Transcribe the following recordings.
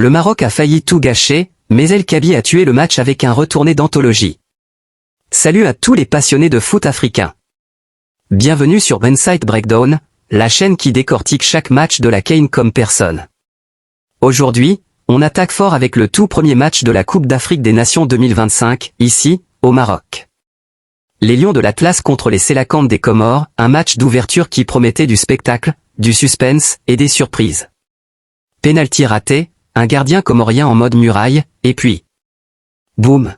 Le Maroc a failli tout gâcher, mais El Kaabi a tué le match avec un retourné d'anthologie. Salut à tous les passionnés de foot africain. Bienvenue sur Bensight Breakdown, la chaîne qui décortique chaque match de la CAN comme personne. Aujourd'hui, on attaque fort avec le tout premier match de la Coupe d'Afrique des Nations 2025, ici, au Maroc. Les Lions de l'Atlas contre les Sélacantes des Comores, un match d'ouverture qui promettait du spectacle, du suspense et des surprises. Penalty raté, un gardien comorien en mode muraille, et puis... boum!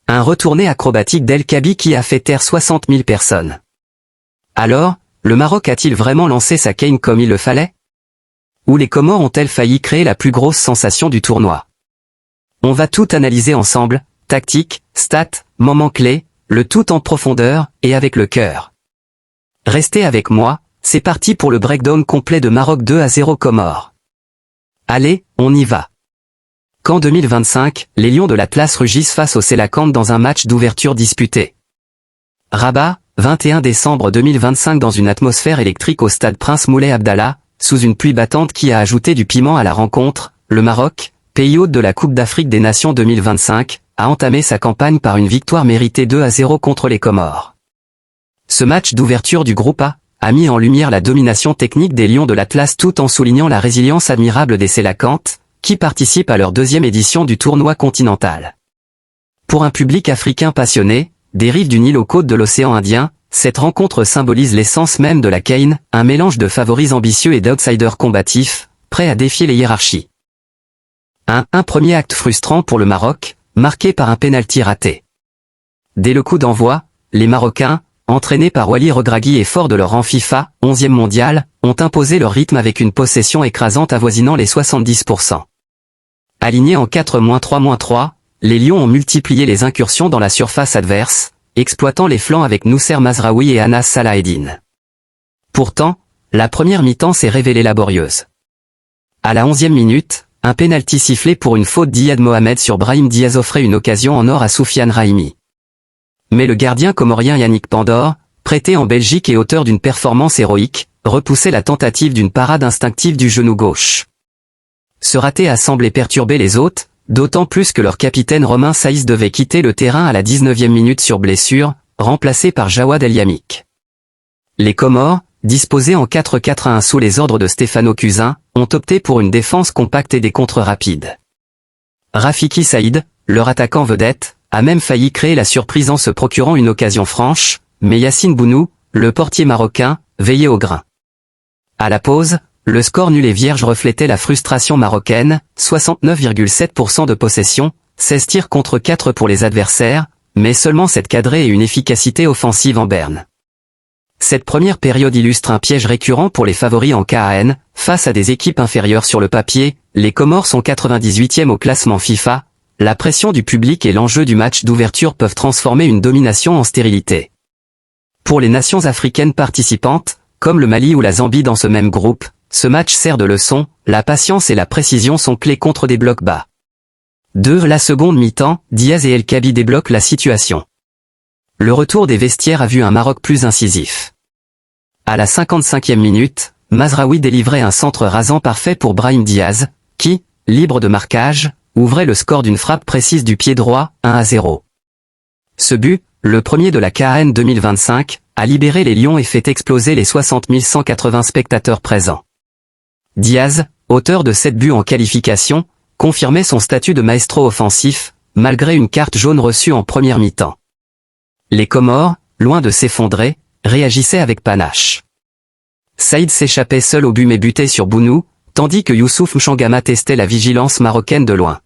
Un retourné acrobatique d'El Kaabi qui a fait taire 60 000 personnes. Alors, le Maroc a-t-il vraiment lancé sa CAN comme il le fallait? Ou les Comores ont-elles failli créer la plus grosse sensation du tournoi? On va tout analyser ensemble, tactique, stats, moments clés, le tout en profondeur et avec le cœur. Restez avec moi, c'est parti pour le breakdown complet de Maroc 2-0 Comores. Allez, on y va. Qu'en 2025, les Lions de l'Atlas rugissent face aux Sélacantes dans un match d'ouverture disputé. Rabat, 21 décembre 2025 dans une atmosphère électrique au stade Prince Moulay Abdallah, sous une pluie battante qui a ajouté du piment à la rencontre, le Maroc, pays hôte de la Coupe d'Afrique des Nations 2025, a entamé sa campagne par une victoire méritée 2-0 contre les Comores. Ce match d'ouverture du groupe A mis en lumière la domination technique des Lions de l'Atlas tout en soulignant la résilience admirable des Sélacantes, qui participent à leur deuxième édition du tournoi continental. Pour un public africain passionné, des rives du Nil aux côtes de l'océan Indien, cette rencontre symbolise l'essence même de la CAN, un mélange de favoris ambitieux et d'outsiders combatifs, prêts à défier les hiérarchies. Un premier acte frustrant pour le Maroc, marqué par un penalty raté. Dès le coup d'envoi, les Marocains, entraînés par Wally Regragui et forts de leur rang FIFA, 11e mondial, ont imposé leur rythme avec une possession écrasante avoisinant les 70%. Alignés en 4-3-3, les Lions ont multiplié les incursions dans la surface adverse, exploitant les flancs avec Noussair Mazraoui et Anas Salaheddine. Pourtant, la première mi-temps s'est révélée laborieuse. À la 11e minute, un penalty sifflé pour une faute d'Iyad Mohamed sur Brahim Diaz offrait une occasion en or à Soufiane Rahimi. Mais le gardien comorien Yannick Pandor, prêté en Belgique et auteur d'une performance héroïque, repoussait la tentative d'une parade instinctive du genou gauche. Ce raté a semblé perturber les hôtes, d'autant plus que leur capitaine Romain Saïs devait quitter le terrain à la 19e minute sur blessure, remplacé par Jawad El Yamik. Les Comores, disposés en 4-4-1 sous les ordres de Stefano Cusin, ont opté pour une défense compacte et des contres rapides. Rafiki Saïd, leur attaquant vedette, a même failli créer la surprise en se procurant une occasion franche, mais Yassine Bounou, le portier marocain, veillait au grain. À la pause, le score nul et vierge reflétait la frustration marocaine, 69,7% de possession, 16 tirs contre 4 pour les adversaires, mais seulement 7 cadrés et une efficacité offensive en berne. Cette première période illustre un piège récurrent pour les favoris en CAN, face à des équipes inférieures sur le papier, les Comores sont 98e au classement FIFA, la pression du public et l'enjeu du match d'ouverture peuvent transformer une domination en stérilité. Pour les nations africaines participantes, comme le Mali ou la Zambie dans ce même groupe, ce match sert de leçon, la patience et la précision sont clés contre des blocs bas. La seconde mi-temps, Diaz et El Kaabi débloquent la situation. Le retour des vestiaires a vu un Maroc plus incisif. À la 55e minute, Mazraoui délivrait un centre rasant parfait pour Brahim Diaz, qui, libre de marquage, ouvrait le score d'une frappe précise du pied droit, 1-0. Ce but, le premier de la CAN 2025, a libéré les Lions et fait exploser les 60 180 spectateurs présents. Diaz, auteur de 7 buts en qualification, confirmait son statut de maestro offensif, malgré une carte jaune reçue en première mi-temps. Les Comores, loin de s'effondrer, réagissaient avec panache. Saïd s'échappait seul au but mais butait sur Bounou, tandis que Youssouf Mchangama testait la vigilance marocaine de loin.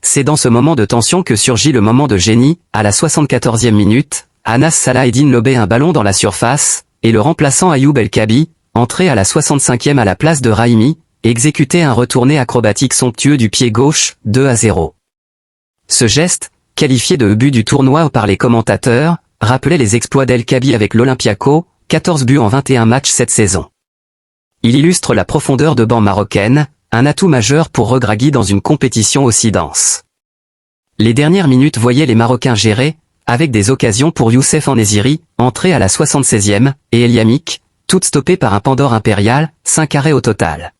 C'est dans ce moment de tension que surgit le moment de génie, à la 74e minute, Anas Salaheddine lobait un ballon dans la surface, et le remplaçant Ayoub El Kaabi, entré à la 65e à la place de Rahimi, exécutait un retourné acrobatique somptueux du pied gauche, 2-0. Ce geste, qualifié de but du tournoi par les commentateurs, rappelait les exploits d'El Kaabi avec l'Olympiako, 14 buts en 21 matchs cette saison. Il illustre la profondeur de banc marocaine, un atout majeur pour Regragui dans une compétition aussi dense. Les dernières minutes voyaient les Marocains gérer, avec des occasions pour Youssef En-Nesyri, entré à la 76e, et El Yamik, toutes stoppées par un Pandore impérial, 5 arrêts au total.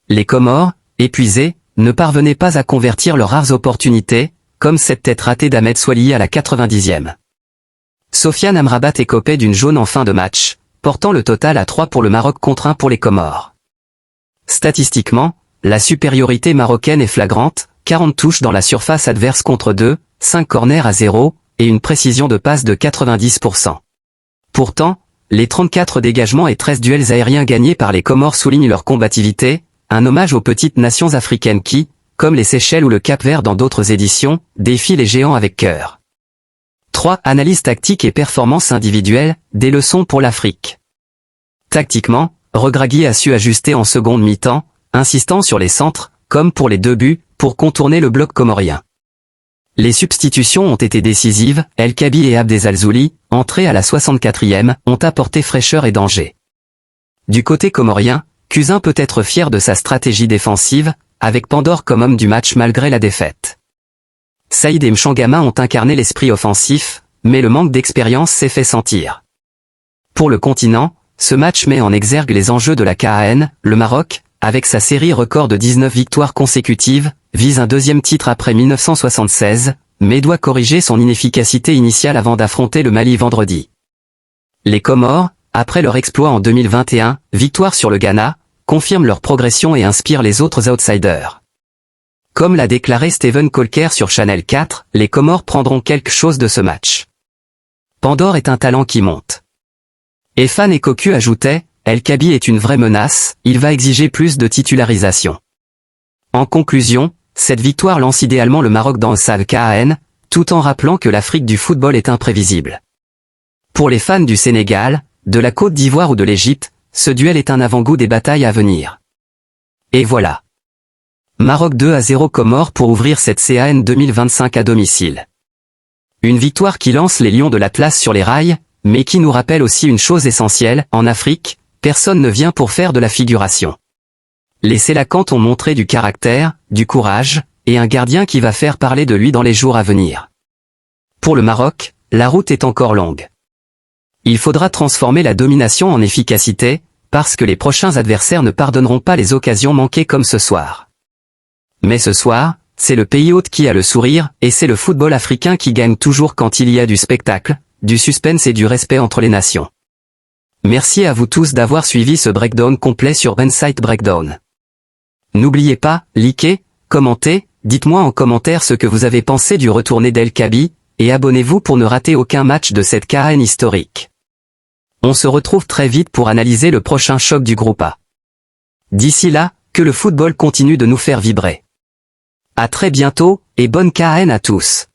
Les Comores, épuisés, ne parvenaient pas à convertir leurs rares opportunités, comme cette tête ratée d'Ahmed Swalihi à la 90e. Sofiane Amrabat écopait d'une jaune en fin de match, portant le total à 3 pour le Maroc contre 1 pour les Comores. Statistiquement, la supériorité marocaine est flagrante, 40 touches dans la surface adverse contre 2, 5 corners à 0, et une précision de passe de 90%. Pourtant, les 34 dégagements et 13 duels aériens gagnés par les Comores soulignent leur combativité, un hommage aux petites nations africaines qui, comme les Seychelles ou le Cap-Vert dans d'autres éditions, défient les géants avec cœur. 3. Analyse tactique et performance individuelle, des leçons pour l'Afrique. Tactiquement, Regragui a su ajuster en seconde mi-temps, insistant sur les centres, comme pour les 2 buts, pour contourner le bloc comorien. Les substitutions ont été décisives, El Kaabi et Abdel Alzouli, entrés à la 64e, ont apporté fraîcheur et danger. Du côté comorien, Cousin peut être fier de sa stratégie défensive, avec Pandore comme homme du match malgré la défaite. Saïd et Mchangama ont incarné l'esprit offensif, mais le manque d'expérience s'est fait sentir. Pour le continent, ce match met en exergue les enjeux de la CAN, le Maroc, avec sa série record de 19 victoires consécutives, vise un 2e titre après 1976, mais doit corriger son inefficacité initiale avant d'affronter le Mali vendredi. Les Comores, après leur exploit en 2021, victoire sur le Ghana, confirment leur progression et inspirent les autres outsiders. Comme l'a déclaré Steven Colker sur Channel 4, les Comores prendront quelque chose de ce match. Pandore est un talent qui monte. Efan et Cocu ajoutaient, El Kaabi est une vraie menace, il va exiger plus de titularisation. En conclusion, cette victoire lance idéalement le Maroc dans le SAL CAN, tout en rappelant que l'Afrique du football est imprévisible. Pour les fans du Sénégal, de la Côte d'Ivoire ou de l'Égypte, ce duel est un avant-goût des batailles à venir. Et voilà. Maroc 2-0 Comores pour ouvrir cette CAN 2025 à domicile. Une victoire qui lance les Lions de l'Atlas sur les rails, mais qui nous rappelle aussi une chose essentielle, en Afrique, personne ne vient pour faire de la figuration. Les Sélacantes ont montré du caractère, du courage, et un gardien qui va faire parler de lui dans les jours à venir. Pour le Maroc, la route est encore longue. Il faudra transformer la domination en efficacité, parce que les prochains adversaires ne pardonneront pas les occasions manquées comme ce soir. Mais ce soir, c'est le pays hôte qui a le sourire, et c'est le football africain qui gagne toujours quand il y a du spectacle, du suspense et du respect entre les nations. Merci à vous tous d'avoir suivi ce breakdown complet sur Bensight Breakdown. N'oubliez pas, likez, commentez, dites-moi en commentaire ce que vous avez pensé du retourné d'El Kaabi, et abonnez-vous pour ne rater aucun match de cette CAN historique. On se retrouve très vite pour analyser le prochain choc du groupe A. D'ici là, que le football continue de nous faire vibrer. À très bientôt, et bonne CAN à tous.